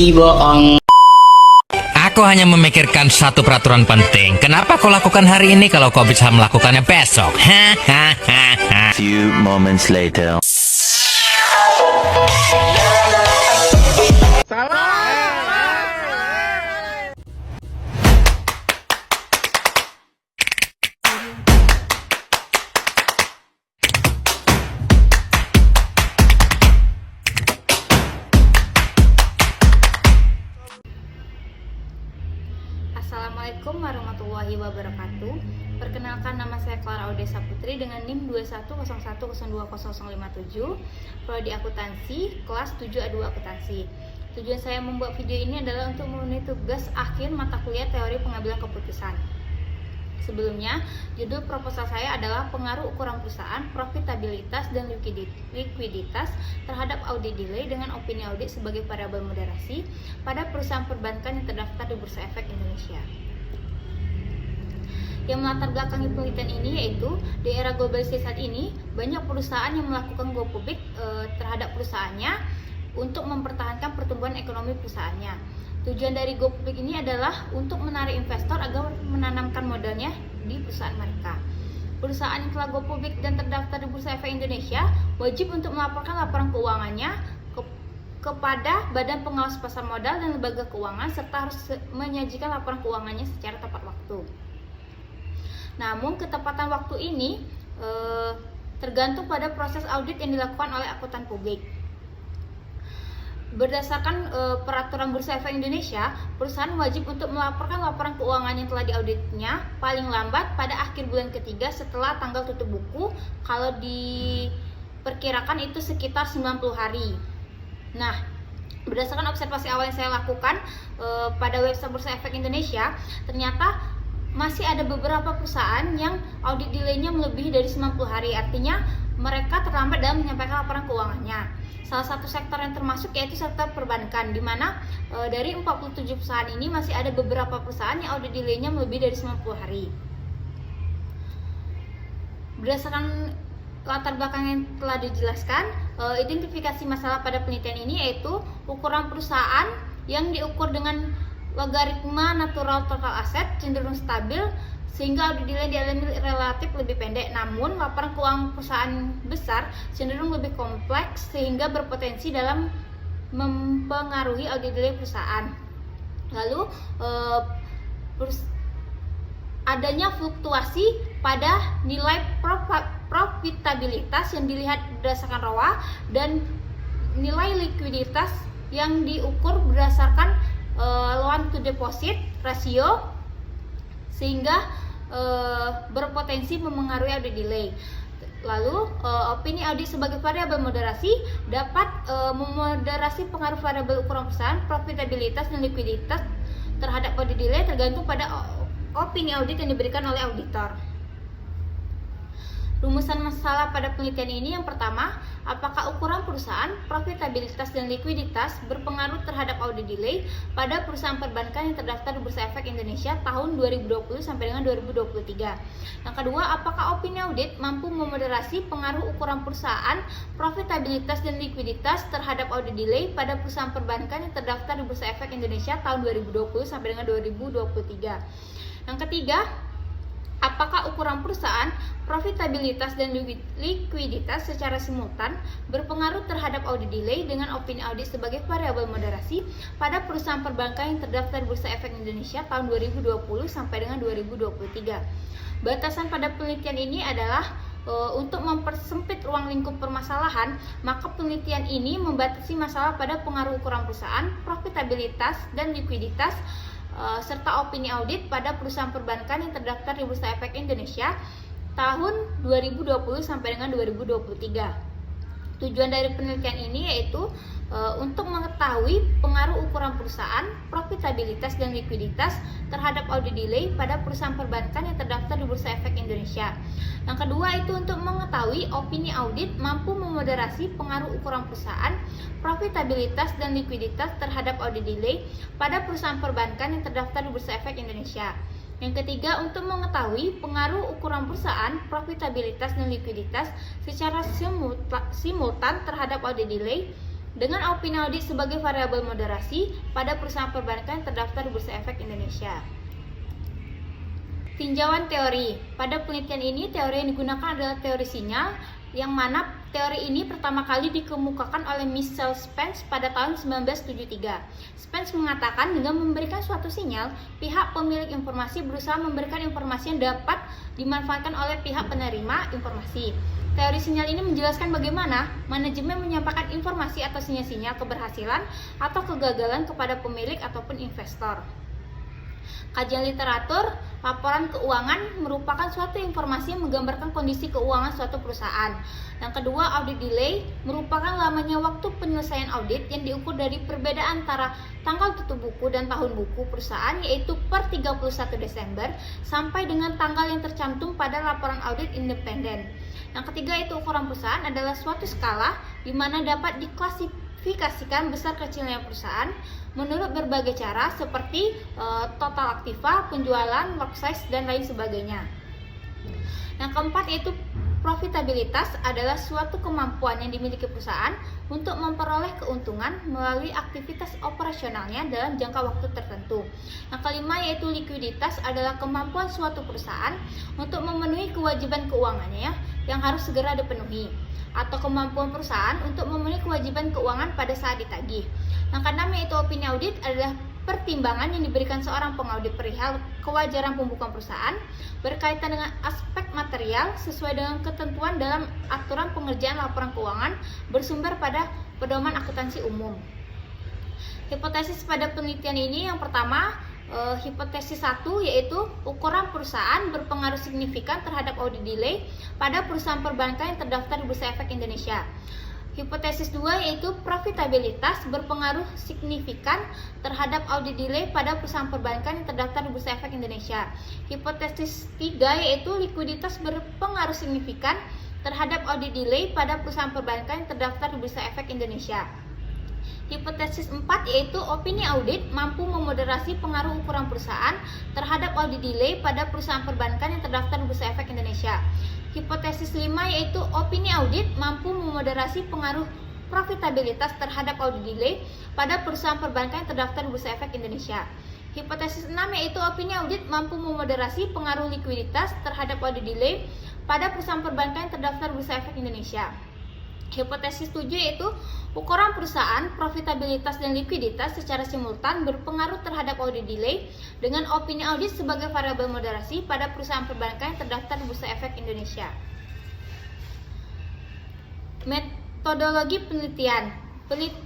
bohong. Aku hanya memikirkan satu peraturan penting. Kenapa kau lakukan hari ini kalau kau bisa melakukannya besok? Few moments later. Assalamualaikum warahmatullahi wabarakatuh. Perkenalkan, nama saya Clara Audesa Putri dengan NIM 2101020057, Prodi Akuntansi, kelas 7A2 Akuntansi. Tujuan saya membuat video ini adalah untuk memenuhi tugas akhir mata kuliah teori pengambilan keputusan. Sebelumnya, judul proposal saya adalah pengaruh ukuran perusahaan, profitabilitas, dan likuiditas terhadap audit delay dengan opini audit sebagai variabel moderasi pada perusahaan perbankan yang terdaftar di Bursa Efek Indonesia. Yang melatar belakangi penelitian ini yaitu di era globalisasi saat ini banyak perusahaan yang melakukan go public terhadap perusahaannya untuk mempertahankan pertumbuhan ekonomi perusahaannya. Tujuan dari go public ini adalah untuk menarik investor agar menanamkan modalnya di perusahaan mereka. Perusahaan yang telah go public dan terdaftar di Bursa Efek Indonesia wajib untuk melaporkan laporan keuangannya kepada Badan Pengawas Pasar Modal dan lembaga keuangan serta harus menyajikan laporan keuangannya secara tepat waktu. Namun ketepatan waktu ini tergantung pada proses audit yang dilakukan oleh akuntan publik. Berdasarkan peraturan Bursa Efek Indonesia, perusahaan wajib untuk melaporkan laporan keuangan yang telah diauditnya paling lambat pada akhir bulan ketiga setelah tanggal tutup buku, kalau diperkirakan itu sekitar 90 hari. Nah, berdasarkan observasi awal yang saya lakukan pada website Bursa Efek Indonesia, ternyata masih ada beberapa perusahaan yang audit delay-nya melebihi dari 90 hari, artinya mereka terlambat dalam menyampaikan laporan keuangannya. Salah satu sektor yang termasuk yaitu sektor perbankan, di mana dari 47 perusahaan ini masih ada beberapa perusahaan yang audit delay-nya melebihi dari 90 hari. Berdasarkan latar belakang yang telah dijelaskan, identifikasi masalah pada penelitian ini yaitu ukuran perusahaan yang diukur dengan logaritma natural total asset cenderung stabil sehingga audit delay dialami relatif lebih pendek, namun laporan keuangan perusahaan besar cenderung lebih kompleks sehingga berpotensi dalam mempengaruhi audit delay perusahaan. Lalu adanya fluktuasi pada nilai profitabilitas yang dilihat berdasarkan ROA dan nilai likuiditas yang diukur berdasarkan loan to deposit ratio sehingga berpotensi memengaruhi audit delay. Lalu opini audit sebagai variabel moderasi dapat memoderasi pengaruh variabel ukuran perusahaan, profitabilitas dan likuiditas terhadap audit delay tergantung pada opini audit yang diberikan oleh auditor. Rumusan masalah pada penelitian ini yang pertama, apakah ukuran perusahaan, profitabilitas dan likuiditas berpengaruh terhadap audit delay pada perusahaan perbankan yang terdaftar di Bursa Efek Indonesia tahun 2020 sampai dengan 2023. Yang kedua, apakah opini audit mampu memoderasi pengaruh ukuran perusahaan, profitabilitas dan likuiditas terhadap audit delay pada perusahaan perbankan yang terdaftar di Bursa Efek Indonesia tahun 2020 sampai dengan 2023. Yang ketiga, apakah ukuran perusahaan, profitabilitas dan likuiditas secara simultan berpengaruh terhadap audit delay dengan opini audit sebagai variabel moderasi pada perusahaan perbankan yang terdaftar Bursa Efek Indonesia tahun 2020 sampai dengan 2023. Batasan pada penelitian ini adalah untuk mempersempit ruang lingkup permasalahan, maka penelitian ini membatasi masalah pada pengaruh ukuran perusahaan, profitabilitas dan likuiditas serta opini audit pada perusahaan perbankan yang terdaftar di Bursa Efek Indonesia tahun 2020 sampai dengan 2023. Tujuan dari penelitian ini yaitu untuk mengetahui pengaruh ukuran perusahaan, profitabilitas dan likuiditas terhadap audit delay pada perusahaan perbankan yang terdaftar di Bursa Efek Indonesia. Yang kedua itu untuk mengetahui opini audit mampu memoderasi pengaruh ukuran perusahaan, profitabilitas dan likuiditas terhadap audit delay pada perusahaan perbankan yang terdaftar di Bursa Efek Indonesia. Yang ketiga, untuk mengetahui pengaruh ukuran perusahaan, profitabilitas dan likuiditas secara simultan terhadap audit delay dengan opini audit sebagai variabel moderasi pada perusahaan perbankan yang terdaftar di Bursa Efek Indonesia. Tinjauan teori. Pada penelitian ini, teori yang digunakan adalah teori sinyal, yang mana teori ini pertama kali dikemukakan oleh Michel Spence pada tahun 1973. Spence mengatakan dengan memberikan suatu sinyal, pihak pemilik informasi berusaha memberikan informasi yang dapat dimanfaatkan oleh pihak penerima informasi. Teori sinyal ini menjelaskan bagaimana manajemen menyampaikan informasi atau sinyal-sinyal keberhasilan atau kegagalan kepada pemilik ataupun investor. Kajian literatur, laporan keuangan merupakan suatu informasi yang menggambarkan kondisi keuangan suatu perusahaan. Yang kedua, audit delay merupakan lamanya waktu penyelesaian audit yang diukur dari perbedaan antara tanggal tutup buku dan tahun buku perusahaan, yaitu per 31 Desember sampai dengan tanggal yang tercantum pada laporan audit independen. Yang ketiga, itu ukuran perusahaan adalah suatu skala di mana dapat diklasifikasikan besar kecilnya perusahaan menurut berbagai cara seperti total aktiva, penjualan, lot size, dan lain sebagainya. Yang keempat yaitu profitabilitas adalah suatu kemampuan yang dimiliki perusahaan untuk memperoleh keuntungan melalui aktivitas operasionalnya dalam jangka waktu tertentu. Yang kelima yaitu likuiditas adalah kemampuan suatu perusahaan untuk memenuhi kewajiban keuangannya yang harus segera dipenuhi, atau kemampuan perusahaan untuk memenuhi kewajiban keuangan pada saat ditagih. Yang keenam yaitu opini audit adalah pertimbangan yang diberikan seorang pengaudit perihal kewajaran pembukuan perusahaan berkaitan dengan aspek material sesuai dengan ketentuan dalam aturan pengerjaan laporan keuangan bersumber pada pedoman akuntansi umum. Hipotesis pada penelitian ini yang pertama, hipotesis 1 yaitu ukuran perusahaan berpengaruh signifikan terhadap audit delay pada perusahaan perbankan yang terdaftar di Bursa Efek Indonesia. Hipotesis 2 yaitu profitabilitas berpengaruh signifikan terhadap audit delay pada perusahaan perbankan yang terdaftar di Bursa Efek Indonesia. Hipotesis 3 yaitu likuiditas berpengaruh signifikan terhadap audit delay pada perusahaan perbankan yang terdaftar di Bursa Efek Indonesia. Hipotesis 4 yaitu opini audit mampu memoderasi pengaruh ukuran perusahaan terhadap audit delay pada perusahaan perbankan yang terdaftar di Bursa Efek Indonesia. Hipotesis 5 yaitu opini audit mampu memoderasi pengaruh profitabilitas terhadap audit delay pada perusahaan perbankan yang terdaftar di Bursa Efek Indonesia. Hipotesis 6 yaitu opini audit mampu memoderasi pengaruh likuiditas terhadap audit delay pada perusahaan perbankan yang terdaftar di Bursa Efek Indonesia. Hipotesis 7 yaitu ukuran perusahaan, profitabilitas, dan likuiditas secara simultan berpengaruh terhadap audit delay dengan opini audit sebagai variabel moderasi pada perusahaan perbankan yang terdaftar di Bursa Efek Indonesia. Metodologi penelitian.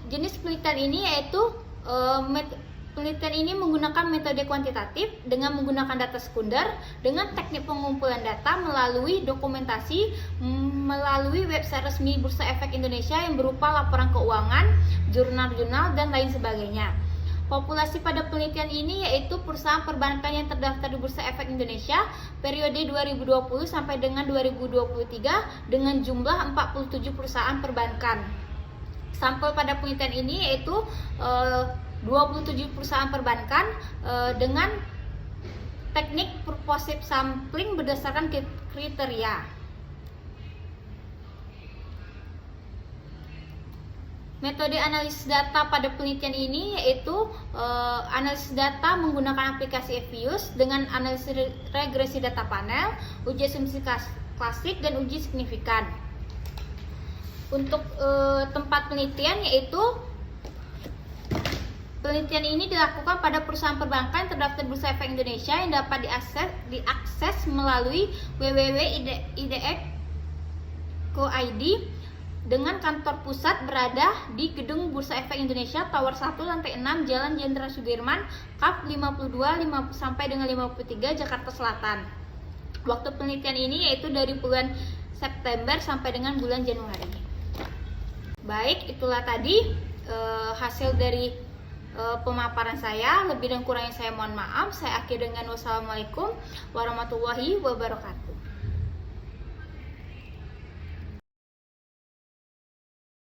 Jenis penelitian ini yaitu penelitian ini menggunakan metode kuantitatif dengan menggunakan data sekunder dengan teknik pengumpulan data melalui dokumentasi melalui website resmi Bursa Efek Indonesia yang berupa laporan keuangan, jurnal-jurnal, dan lain sebagainya. Populasi pada penelitian ini yaitu perusahaan perbankan yang terdaftar di Bursa Efek Indonesia periode 2020 sampai dengan 2023 dengan jumlah 47 perusahaan perbankan. Sampel pada penelitian ini yaitu 27 perusahaan perbankan dengan teknik purposive sampling berdasarkan kriteria. Metode analisis data pada penelitian ini yaitu analisis data menggunakan aplikasi Evius dengan analisis regresi data panel, uji asumsi klasik, dan uji signifikan. Untuk tempat penelitian yaitu penelitian ini dilakukan pada perusahaan perbankan terdaftar Bursa Efek Indonesia yang dapat diakses melalui www.idef.co.id dengan kantor pusat berada di Gedung Bursa Efek Indonesia Tower 1 lantai 6 Jalan Jenderal Sudirman, Kap 52 sampai dengan 53 Jakarta Selatan. Waktu penelitian ini yaitu dari bulan September sampai dengan bulan Januari. Baik, itulah tadi hasil dari pemaparan saya. Lebih dan kurangnya saya mohon maaf. Saya akhiri dengan wassalamualaikum warahmatullahi wabarakatuh.